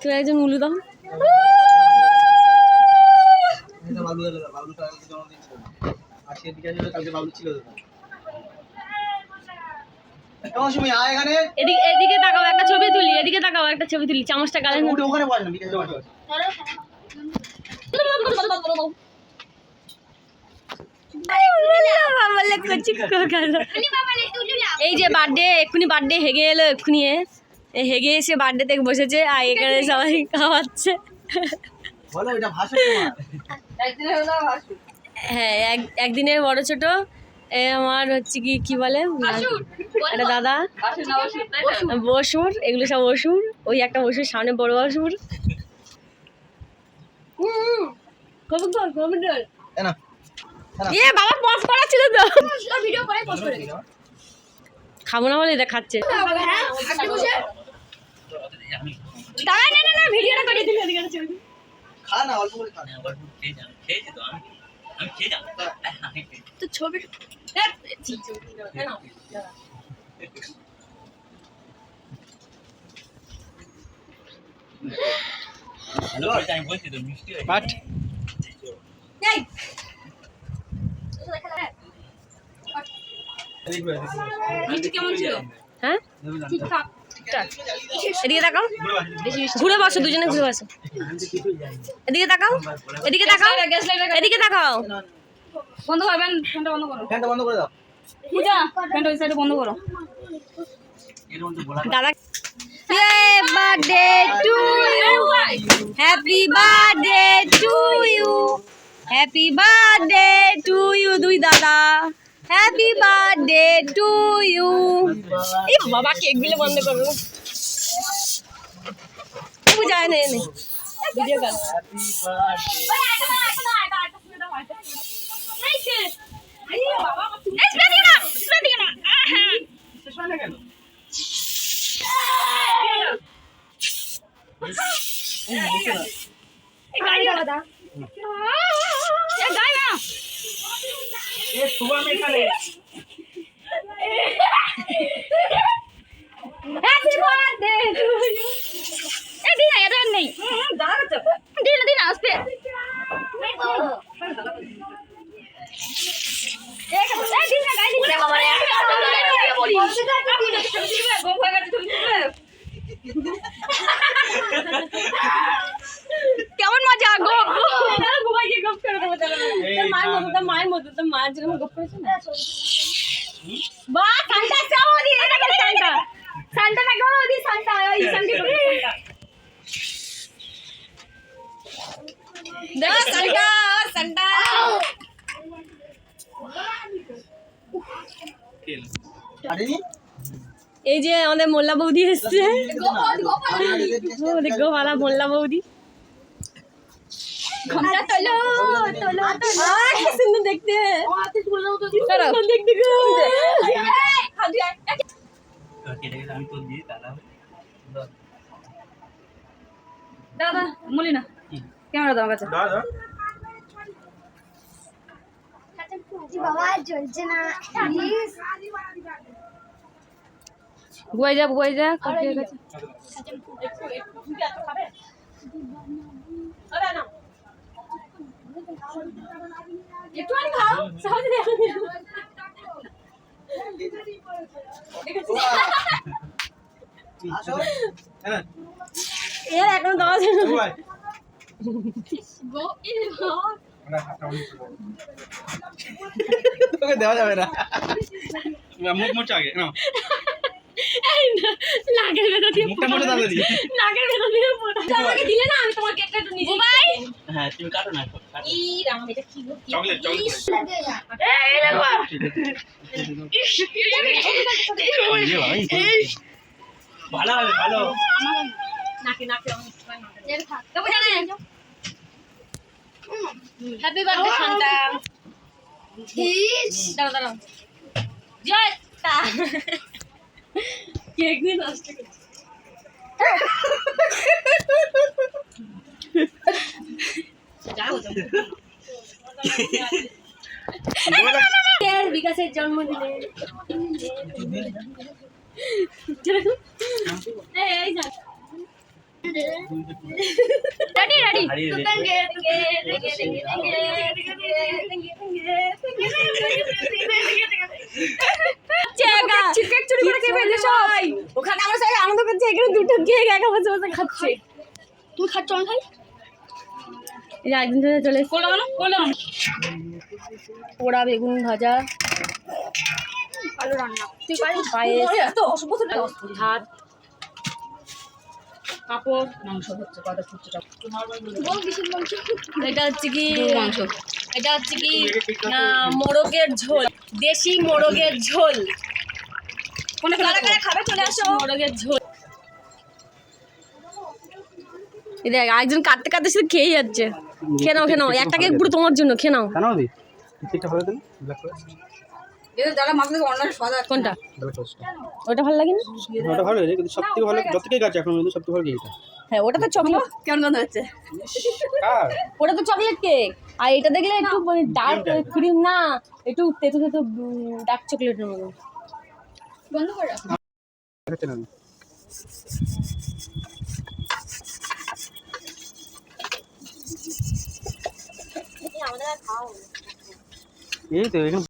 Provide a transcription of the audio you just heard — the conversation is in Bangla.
তুই একজন উলু দাও। এদিকে তাকাও, একটা ছবি তুলি। এদিকে তাকাও, একটা ছবি তুলি। চামচটা গালে ওখানে বল না। এই যে বার্থডে, এক্ষুনি বার্থডে হেগে এলো, এক্ষুনি হেগে এসে বার্থডে থেকে বসেছে আর এখানে সবাই খাওয়াচ্ছে। হ্যাঁ, একদিনের বড় ছোট আমার হচ্ছে কি বলে একটা দাদা বসুর, এগুলো সব অসুর। ওই একটা অসুর, সামনে বড় অসুর। বাবা পজ করা ছিল তো, খাবো না বলে এটা খাচ্ছে। ভিডিওটা করে দিলে খা না, অল্প করে খা না, অল্প খেয়ে যা, খেয়েছি তো আমি খেয়ে যাব তো ছবি হ্যালো আমি বলছি তো মিষ্টি বাট এই মিষ্টি কেমন ছিল? হ্যাঁ ঠিকঠাক। এদিকে তাকাও, ঘুরে বসো, দুজনে ঘুরে বসো। এদিকে তাকাও, এদিকে তাকাও, এদিকে তাকাও। বন্ধ করবেন, ফ্যানটা বন্ধ করো, ফ্যানটা বন্ধ করে দাও। পূজা ফ্যানটা ওই সাইডে বন্ধ করো। দাদা happy birthday to you, happy birthday to you দুই দাদা, হ্যাপি বার্থডে টু ইউ। এই বাবা কেক গুলো বন্ধ করো, যায় না এনে ভিডিও কর। কেমন মজা গো, মায়ের মতো তো মায়ের জন্য গপ করেছে না। বা সান্টা চাও দি, এটা কেন সান্টা সান্টা না গো দি, সান্টা এই সান্টা গো দেখ সান্টা সান্টা। এই যে আমাদের মোল্লা বৌদি এসছে, গোপালা মোল্লা বৌদি। সুন্দর দেখতে, দাদা বলি না ক্যামেরা দাও কাছে। গোয়াই যা গোয়াই যা কাকির কাছে। একটুখানি খাও, সহজে দেখো। এর এখন দাও তোকে দেওয়া যাবে না, মুখ মোচা আগে না, নাকের ভেতর দিয়ে মুখটা মোচা দাও দি, নাকের ভেতর দিয়ে আমাকে দিলে না, আমি তোমার কেকটা একটু নিজে ভাই। হ্যাঁ তুমি কাটো না, ই রাম এটা কি গো, চকলেট চকলেট এই দেখো ভালো হবে ভালো নাকে নাকে এর থাক তবে জানে। Happy birthday Shanta. দাঁড়াও দাঁড়াও জয় তা কেক নিয়ে নষ্ট করছি। বিকাশের জন্মদিনে রেডি রেডি ওখানে আমার সাথে আনন্দ করছে, এখানে দুটো কেক একা বসে বসে খাচ্ছে। তুই খাচ্ছ আমি খাই, এই যে একদিন ধরে চলে পোড়া বেগুন ভাজা, ভালো রান্না, ভাত, পাপড়, মাংস হচ্ছে এটা হচ্ছে কি মাংস, এটা হচ্ছে কি মোরগের ঝোল, দেশি মোরগের ঝোল। খাবে চলে আসো, মোরগের ঝোল। দেখ একজন কাটতে কাটতে শুধু খেয়ে যাচ্ছে। খেয়ে নাও, খেয়ে নাও, একটা কেক পুরো তোমার জন্য, খেয়ে নাও। কোনটা ওটা ভালো লাগে না? ওটা ভালো লাগে, কিন্তু সবথেকে ভালো যত কেক আছে এখন সবথেকে ভালো কেকটা। হ্যাঁ ওটা তো চকলেট, কেমন গন্ধ হচ্ছে? ওটা তো চকলেট কেক, আর এটা দেখলে একটু ডার্ক ক্রিম না, একটু তেতো তেতো ডার্ক চকলেটের মতো। বন্ধ করে রাখো। এই তো